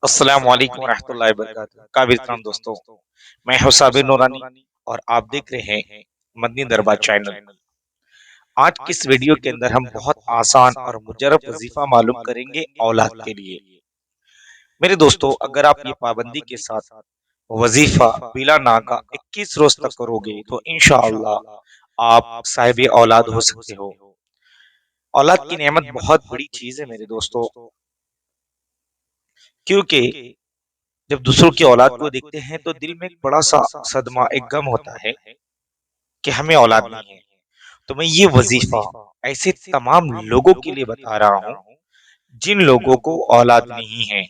السلام علیکم ورحمۃ اللہ وبرکاتہ۔ قابل کرام دوستوں، میں حسابر نورانی اور آپ دیکھ رہے ہیں مدنی دربار چینل۔ آج کی اس ویڈیو کے اندر ہم بہت آسان اور مجرب وظیفہ معلوم کریں گے اولاد کے لیے۔ میرے دوستو، اگر آپ یہ پابندی کے ساتھ وظیفہ بلا ناغہ 21 روز تک کرو گے تو انشاءاللہ آپ صاحب اولاد ہو سکتے ہو۔ اولاد کی نعمت بہت بڑی چیز ہے میرے دوستو، کیونکہ جب دوسروں کی اولاد کو دیکھتے ہیں تو دل میں ایک بڑا سا صدمہ، ایک غم ہوتا ہے کہ ہمیں اولاد نہیں ہے۔ تو میں یہ وظیفہ ایسے تمام لوگوں کے لیے بتا رہا ہوں جن لوگوں کو اولاد نہیں ہے۔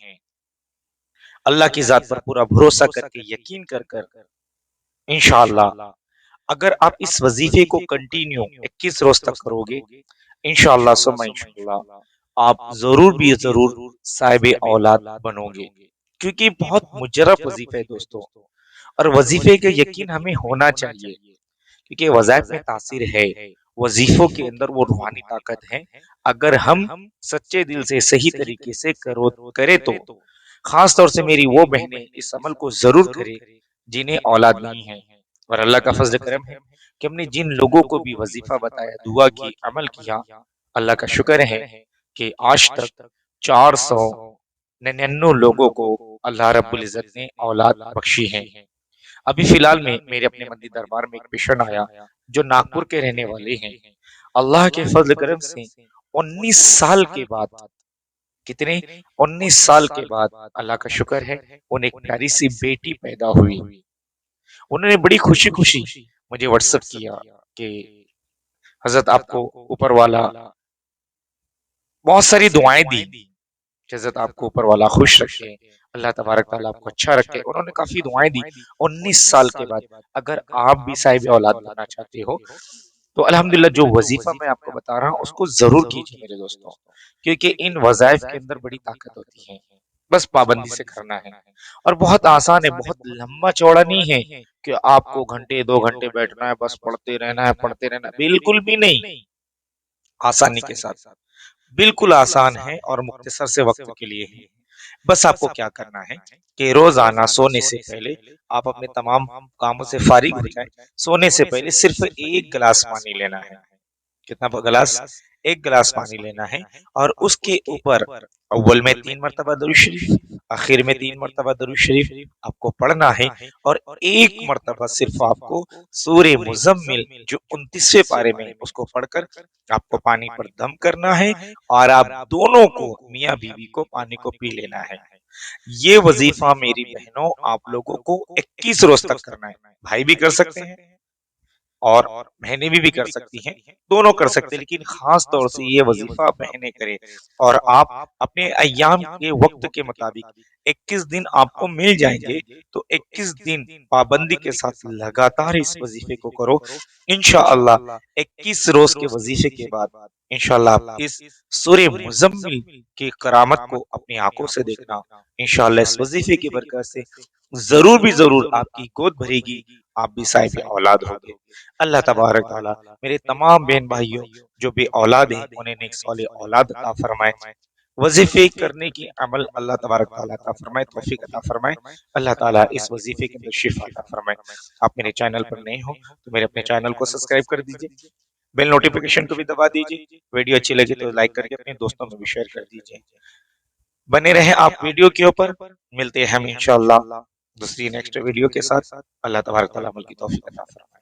اللہ کی ذات پر پورا بھروسہ کر کے، یقین کر کر انشاءاللہ اگر آپ اس وظیفے کو کنٹینیو 21 روز تک کرو گے، انشاءاللہ ثم انشاءاللہ آپ ضرور بھی ضرور صاحب اولاد بنو گے، کیونکہ بہت مجرب وظیفہ ہے دوستو۔ اور وظیفے کا یقین ہمیں ہونا چاہیے، کیونکہ وظائف میں تاثیر ہے، وظیفوں کے اندر وہ روحانی طاقت ہے۔ اگر ہم سچے دل سے صحیح طریقے سے کرے تو خاص طور سے میری وہ بہنیں اس عمل کو ضرور کرے جنہیں اولاد نہیں ہے۔ اور اللہ کا فضل کرم ہے کہ ہم نے جن لوگوں کو بھی وظیفہ بتایا، دعا کی، عمل کیا، اللہ کا شکر ہے کہ آج تک 499 لوگوں کو اللہ رب العزت نے اولاد بخشی ہے۔ ابھی فی الحال میں میرے اپنے مدنی دربار میں ایک پیشنٹ آیا جو ناگپور کے رہنے والے ہیں۔ اللہ کے فضل کرم سے 19 سال کے بعد، کتنے 19 سال کے بعد اللہ کا شکر ہے انہیں ایک پیاری سی بیٹی پیدا ہوئی۔ انہوں نے بڑی خوشی خوشی مجھے واٹس ایپ کیا کہ حضرت آپ کو اوپر والا بہت ساری دعائیں دی، حضرت آپ کو اوپر والا خوش رکھے، اللہ تبارک تعالیٰ آپ کو اچھا رکھے۔ انہوں نے کافی دعائیں دی۔ 19 سال کے بعد اگر آپ بھی صاحب اولاد بننا چاہتے ہو تو الحمدللہ جو وظیفہ میں آپ کو بتا رہا ہوں اس کو ضرور کیجیے میرے دوستوں، کیونکہ ان وظائف کے اندر بڑی طاقت ہوتی ہے، بس پابندی سے کرنا ہے۔ اور بہت آسان ہے، بہت لمبا چوڑا نہیں ہے کہ آپ کو گھنٹے 2 گھنٹے بیٹھنا ہے، بس پڑھتے رہنا ہے پڑھتے رہنا ہے، بالکل بھی نہیں۔ آسانی کے ساتھ بالکل آسان ہے اور مختصر سے وقت کے لیے ہے۔ بس آپ کو کیا کرنا ہے کہ روزانہ سونے سے پہلے آپ اپنے تمام کاموں سے فارغ ہو جائیں، سونے سے پہلے صرف 1 گلاس پانی لینا ہے۔ کتنا گلاس؟ 1 گلاس پانی لینا ہے، اور اس کے اوپر اول میں 3 مرتبہ درود شریف، آخر میں 3 مرتبہ درود شریف آپ کو پڑھنا ہے، اور 1 مرتبہ صرف آپ کو سورہ مزمل جو 29ویں پارے میں اس کو پڑھ کر آپ کو پانی پر دم کرنا ہے، اور آپ دونوں کو، میاں بیوی کو، پانی کو پی لینا ہے۔ یہ وظیفہ میری بہنوں آپ لوگوں کو 21 روز تک کرنا ہے۔ بھائی بھی کر سکتے ہیں اور بہنیں بھی کر سکتی ہیں، دونوں کر سکتے ہیں، لیکن خاص طور سے یہ وظیفہ بہنیں کریں۔ اور آپ اپنے ایام کے وقت کے مطابق 21 دن آپ کو مل جائیں گے تو 21 دن پابندی کے ساتھ لگاتار اس وظیفے کو کرو۔ انشاءاللہ 21 روز کے وظیفے کے بعد انشاءاللہ آپ اس سورہ مزمل کی کرامت کو اپنی آنکھوں سے دیکھنا۔ انشاءاللہ اس وظیفے کی برکت سے ضرور بھی ضرور آپ کی گود بھرے گی، آپ بھی صاحب اولاد ہوگے۔ اللہ تبارک تعالیٰ میرے تمام بہن بھائیوں جو بے اولاد ہیں انہیں نیک صالح اولاد عطا فرمائے، وظیفے کرنے کی عمل اللہ تبارک تعالیٰ عطا فرمائے، توفیق عطا فرمائے۔ اللہ تعالیٰ اس وظیفے کے اندر شفا عطا فرمائے۔ آپ میرے چینل پر نئے ہو تو میرے اپنے چینل کو سبسکرائب کر دیجئے، بیل نوٹیفیکیشن کو بھی دبا دیجئے، ویڈیو اچھی لگے تو لائک کر کے اپنے دوستوں میں بھی شیئر کر دیجئے۔ بنے رہیں آپ ویڈیو کے اوپر، ملتے ہیں ہم انشاءاللہ دوسری نیکسٹ ویڈیو کے ساتھ۔ اللہ تبارک تعالیٰ عمل کی توفیق عطا فرمائے۔